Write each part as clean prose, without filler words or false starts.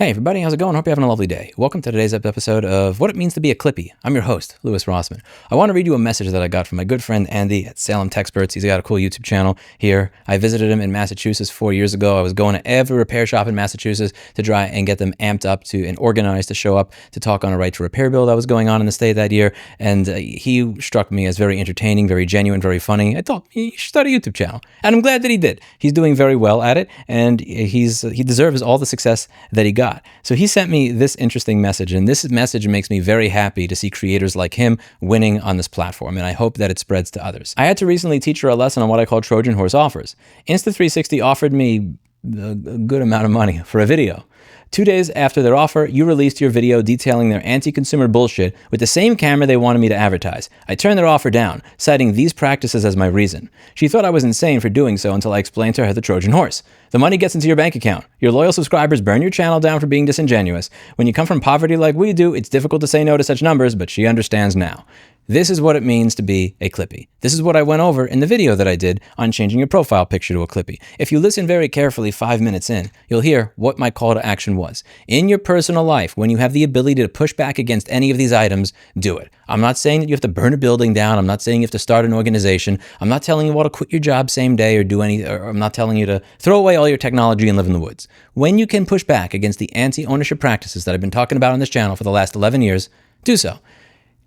Hey everybody, how's it going? Hope you're having a lovely day. Welcome to today's episode of What It Means to Be a Clippy. I'm your host, Louis Rossman. I want to read you a message that I got from my good friend Andy at Salem Techsperts. He's got a cool YouTube channel here. I visited him in Massachusetts 4 years ago. I was going to every repair shop in Massachusetts to try and get them amped up to and organized to show up to talk on a right to repair bill that was going on in the state that year. And he struck me as very entertaining, very genuine, very funny. I thought he should start a YouTube channel. And I'm glad that he did. He's doing very well at it, and he deserves all the success that he got. So he sent me this interesting message, and this message makes me very happy to see creators like him winning on this platform, and I hope that it spreads to others. I had to recently teach her a lesson on what I call Trojan horse offers. Insta360 offered me a good amount of money for a video. 2 days after their offer, you released your video detailing their anti-consumer bullshit with the same camera they wanted me to advertise. I turned their offer down, citing these practices as my reason. She thought I was insane for doing so until I explained to her the Trojan horse. The money gets into your bank account. Your loyal subscribers burn your channel down for being disingenuous. When you come from poverty like we do, it's difficult to say no to such numbers, but she understands now. This is what it means to be a Clippy. This is what I went over in the video that I did on changing your profile picture to a Clippy. If you listen very carefully 5 minutes in, you'll hear what my call to action was. In your personal life, when you have the ability to push back against any of these items, do it. I'm not saying that you have to burn a building down. I'm not saying you have to start an organization. I'm not telling you to quit your job same day or I'm not telling you to throw away all your technology and live in the woods. When you can push back against the anti-ownership practices that I've been talking about on this channel for the last 11 years, do so.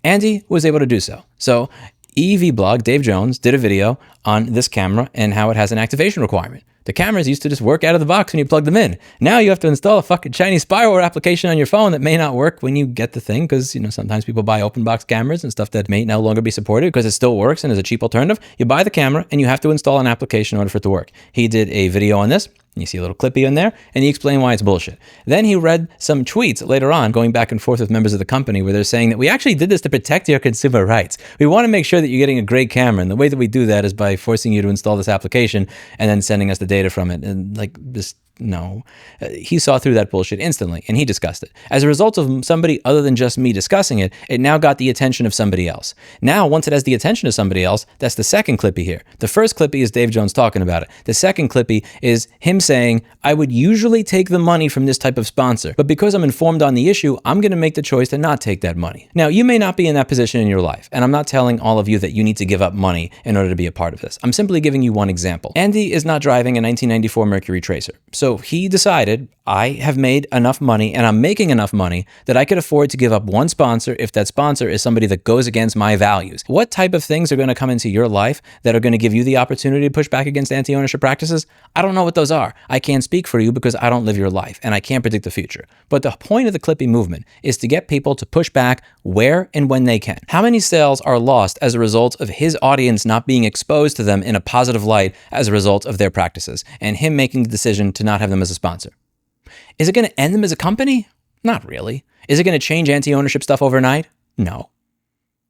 Andy was able to do so. So EV blog, Dave Jones, did a video on this camera and how it has an activation requirement. The cameras used to just work out of the box when you plug them in. Now you have to install a fucking Chinese spyware application on your phone that may not work when you get the thing, because sometimes people buy open box cameras and stuff that may no longer be supported because it still works and is a cheap alternative. You buy the camera and you have to install an application in order for it to work. He did a video on this. You see a little Clippy in there, and he explained why it's bullshit. Then he read some tweets later on, going back and forth with members of the company, where they're saying that we actually did this to protect your consumer rights. We want to make sure that you're getting a great camera, and the way that we do that is by forcing you to install this application and then sending us the data from it. And no. He saw through that bullshit instantly, and he discussed it. As a result of somebody other than just me discussing it, it now got the attention of somebody else. Now, once it has the attention of somebody else, that's the second Clippy here. The first Clippy is Dave Jones talking about it. The second Clippy is him saying, I would usually take the money from this type of sponsor, but because I'm informed on the issue, I'm going to make the choice to not take that money. Now, you may not be in that position in your life, and I'm not telling all of you that you need to give up money in order to be a part of this. I'm simply giving you one example. Andy is not driving a 1994 Mercury Tracer. So he decided, I have made enough money and I'm making enough money that I could afford to give up one sponsor if that sponsor is somebody that goes against my values. What type of things are going to come into your life that are going to give you the opportunity to push back against anti-ownership practices? I don't know what those are. I can't speak for you because I don't live your life and I can't predict the future. But the point of the Clippy movement is to get people to push back where and when they can. How many sales are lost as a result of his audience not being exposed to them in a positive light as a result of their practices and him making the decision to not have them as a sponsor? Is it going to end them as a company? Not really. Is it going to change anti-ownership stuff overnight? No.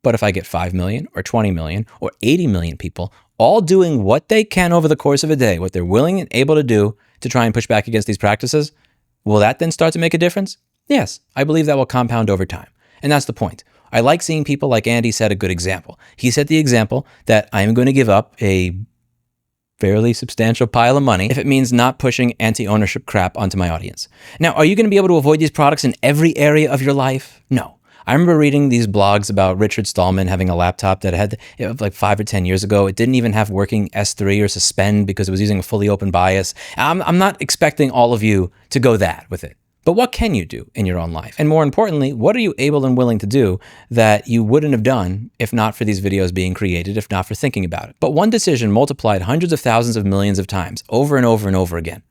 But if I get 5 million or 20 million or 80 million people all doing what they can over the course of a day, what they're willing and able to do to try and push back against these practices, will that then start to make a difference? Yes, I believe that will compound over time. And that's the point. I like seeing people like Andy set a good example. He set the example that I am going to give up a fairly substantial pile of money if it means not pushing anti-ownership crap onto my audience. Now, are you going to be able to avoid these products in every area of your life? No. I remember reading these blogs about Richard Stallman having a laptop that had, like 5 or 10 years ago, it didn't even have working S3 or suspend because it was using a fully open BIOS. I'm not expecting all of you to go that with it. But what can you do in your own life? And more importantly, what are you able and willing to do that you wouldn't have done if not for these videos being created, if not for thinking about it? But one decision multiplied hundreds of thousands of millions of times over and over and over again.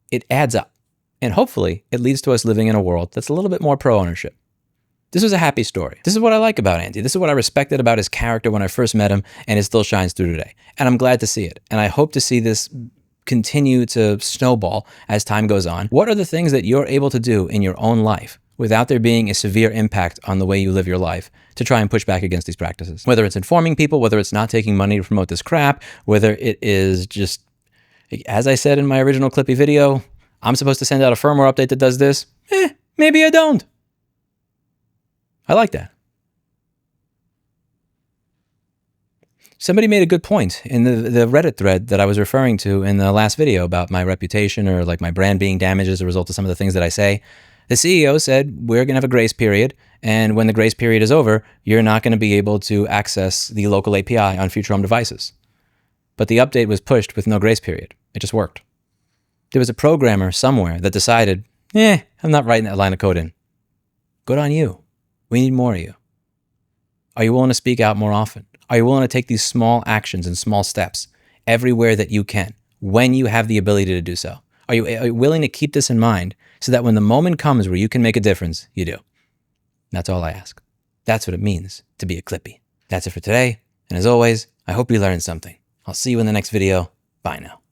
It adds up. And hopefully, it leads to us living in a world that's a little bit more pro-ownership. This was a happy story. This is what I like about Andy. This is what I respected about his character when I first met him, and it still shines through today. And I'm glad to see it. And I hope to see this continue to snowball as time goes on. What are the things that you're able to do in your own life without there being a severe impact on the way you live your life to try and push back against these practices? Whether it's informing people, whether it's not taking money to promote this crap, whether it is just, as I said in my original Clippy video, I'm supposed to send out a firmware update that does this. Maybe I don't. I like that. Somebody made a good point in the Reddit thread that I was referring to in the last video about my reputation or like my brand being damaged as a result of some of the things that I say. The CEO said, we're going to have a grace period, and when the grace period is over, you're not going to be able to access the local API on future home devices. But the update was pushed with no grace period. It just worked. There was a programmer somewhere that decided, I'm not writing that line of code in. Good on you. We need more of you. Are you willing to speak out more often? Are you willing to take these small actions and small steps everywhere that you can when you have the ability to do so? Are you willing to keep this in mind so that when the moment comes where you can make a difference, you do? That's all I ask. That's what it means to be a Clippy. That's it for today. And as always, I hope you learned something. I'll see you in the next video. Bye now.